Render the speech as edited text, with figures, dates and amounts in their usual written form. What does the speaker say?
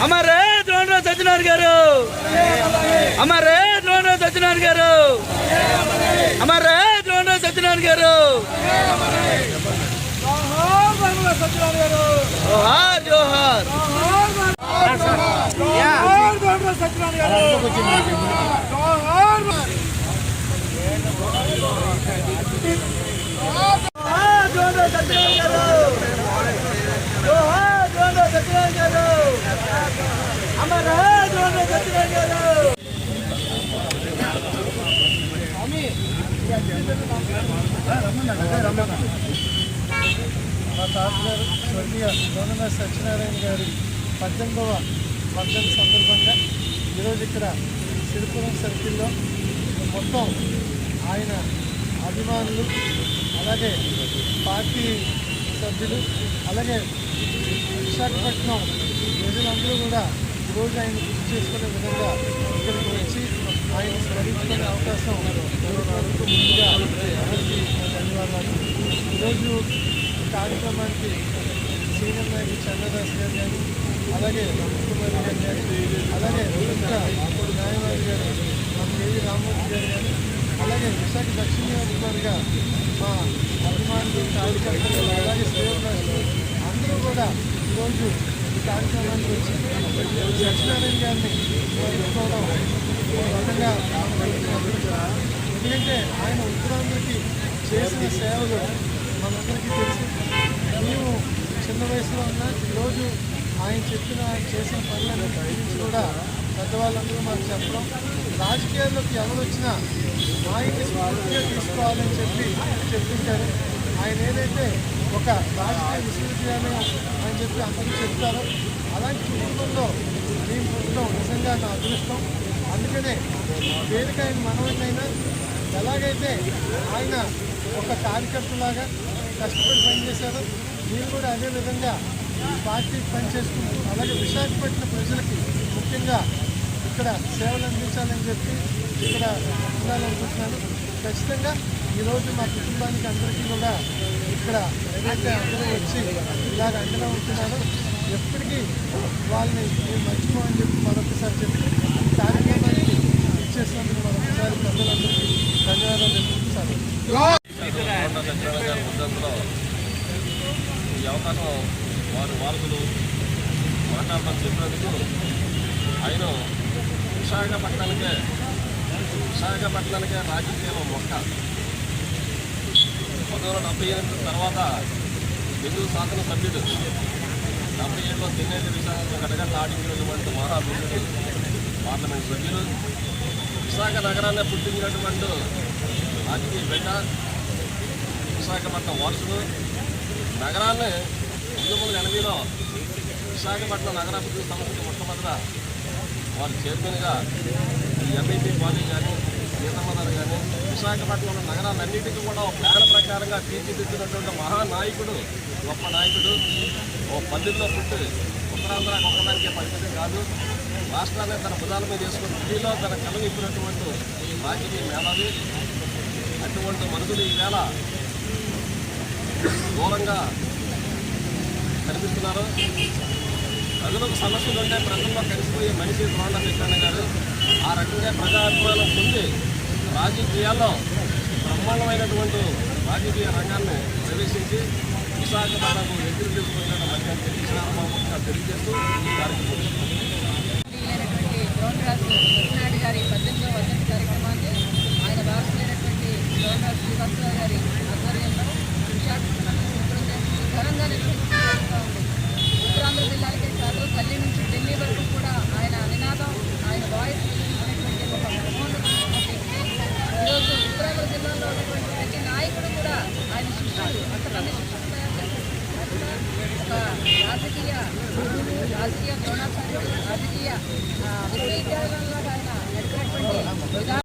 అమరే ద్రోణరావు సత్యనారాయణ గారు, అమరే ద్రోణరావు సత్యనారాయణ గారు, అమరే ద్రోణరావు సత్యనారాయణ గారు, జోహార్ జోహార్. మా తాతగారు స్వర్గీయ ద్రోణరావు సత్యనారాయణ గారి 18వ వర్ధంతి సందర్భంగా ఈరోజు ఇక్కడ సిరిపురం సర్కిల్లో మొత్తం ఆయన అభిమానులు, అలాగే పార్టీ సభ్యులు, అలాగే విశాఖపట్నం ప్రజలందరూ కూడా ఈరోజు ఆయన గుర్తు చేసుకునే విధంగా ఇక్కడికి వచ్చి ఆయన స్మరించుకునే అవకాశం ముందుగా అందరికీ ధన్యవాదాలు. ఈరోజు కార్యక్రమానికి సీనియర్ నాయకులు చంద్రదాస్ గారు కానీ, అలాగే కుమార్ గారు కానీ, అలాగే అప్పుడు న్యాయవాది గారు మా కేవీ రామ్మూర్తి గారు కానీ, అలాగే విశాఖ దక్షిణ నియోజకవర్గ మా అభిమానులు, కార్యకర్తలు, అలాగే శ్రేయోభిలాషులు అందరూ కూడా ఈరోజు ఈ కార్యక్రమానికి వచ్చి సత్యనారాయణ గారిని స్మరించుకోవడం విధంగా ఎందుకంటే ఆయన ఉత్తరాంధ్రకి చేసిన సేవలు మనందరికీ తెలుసు. మేము చిన్న వయసులో ఉన్న ఈరోజు ఆయన చేసిన పనులన్నింటి గురించి కూడా పెద్దవాళ్ళందరూ మాకు చెప్పడం, రాజకీయాల్లోకి ఎవరు వచ్చినా ఆయన్ని స్ఫూర్తిగా తీసుకోవాలని చెప్తుంటారు. ఆయన ఏదైతే ఒక రాజకీయ విశ్వవిద్యాలయం అని చెప్పి అందరూ చెప్తారో అలాంటి కుటుంబంలో మేము పుట్టడం నిజంగా నా అదృష్టం. అందుకనే పేరుకి ఆయన మనవడినైనా ఎలాగైతే ఆయన ఒక కార్యకర్తలాగా కష్టపడి పనిచేశారో మీరు కూడా అదేవిధంగా పార్టీకి పనిచేసుకుంటూ, అలాగే విశాఖపట్నం ప్రజలకి ముఖ్యంగా ఇక్కడ సేవలు అందించాలని చెప్పి ఇక్కడ ఉండాలనుకుంటున్నాను. ఖచ్చితంగా ఈరోజు మా కుటుంబానికి అందరికీ కూడా ఇక్కడ ఏదైతే అందరూ వచ్చి ఇలాగ అండగా ఉంటున్నారో ఎప్పటికీ వాళ్ళని మేము మర్చిపోమని చెప్పి మరొకసారి చెప్పి కార్యక్రమానికి ఇచ్చేసినందుకు మరొకసారి ప్రజలందరికీ ధన్యవాదాలు తెలుపుతాను. ఈ అవకాశం వారసులు మాట్లాడడం చెప్పినందుకు ఆయన విశాఖపట్నానికే రాజకీయంలో మొక్క 1978 తర్వాత హిందూ శాసన సభ్యుడు, 77లో తెన్నేటి విశాఖ గడగడ ఆడించినటువంటి మహాబిందుడు పార్లమెంట్ సభ్యులు, విశాఖ నగరాన్ని పుట్టించినటువంటి రాజకీయ బిడ్డ, విశాఖపట్నం వారసులు. నగరాన్ని 1980లో విశాఖపట్నం నగరాభివృద్ధి సంస్థకి మొట్టమొదట వారి చైర్మన్గా ఎంఐపీ కాలేజ్ కానీ, సీతమ్మగారు కానీ, విశాఖపట్నంలో నగరాలన్నిటికీ కూడా ఒక ప్లాన్ ప్రకారంగా తీర్చిదిద్దినటువంటి మహానాయకుడు, గొప్ప నాయకుడు. ఓ పల్లెల్లో పుట్టి ఉత్తరాంధ్ర ఒక్కదానికే పరిమితం కాదు, రాష్ట్రాన్ని తన భుజాల మీద వేసుకుని ఢిల్లీలో తన కళను ఇప్పినటువంటి రాజకీయ మేధావి. అటువంటి మనుషులు ఈవేళ దూరంగా కనిపిస్తున్నారు. ప్రజలకు సమస్యలు ఉంటే ప్రజల్లో కలిసిపోయే మనిషి ద్రోణరావు సత్యనారాయణ గారు. ఆ రకంగా ప్రజాభిమానం పొంది రాజకీయాల్లో బ్రహ్మాండమైనటువంటి రాజకీయ రంగాన్ని ప్రవేశించి విశాఖపట్నంకు ఎదురు తీసుకుంటున్న మధ్యాహ్నం తెలియజేస్తూ ద్రోణరాజు సత్యనారాయణ గారి 18వ వర్ధంతి కార్యక్రమాన్ని ఆయన వారసులైనటువంటి ద్రోణరాజు శ్రీవాస్తవ గారి ఆధ్వర్యంలో విశాఖపట్నం ఘనంగా నిర్వహించడం ఉంది. ఉత్తరాంధ్ర జిల్లాలకే కాదు, గల్లీ నుంచి ఢిల్లీ వరకు కూడా ఆయన నినాదం, ఆయన వాయిస్ అనేటువంటి ఒక మహోన్నతమైనటువంటి ఈరోజు ఉత్తరాంధ్ర జిల్లాలో ఉన్నటువంటి ప్రతి నాయకుడు కూడా ఆయన శిష్యులు, అంతమంది శిష్యులు తయారు చేస్తారు. ఒక రాజకీయ ద్రోణాచార్యుడు, రాజకీయ విశ్వవిద్యాలయంలో ఆయన నడిపినటువంటి విధానం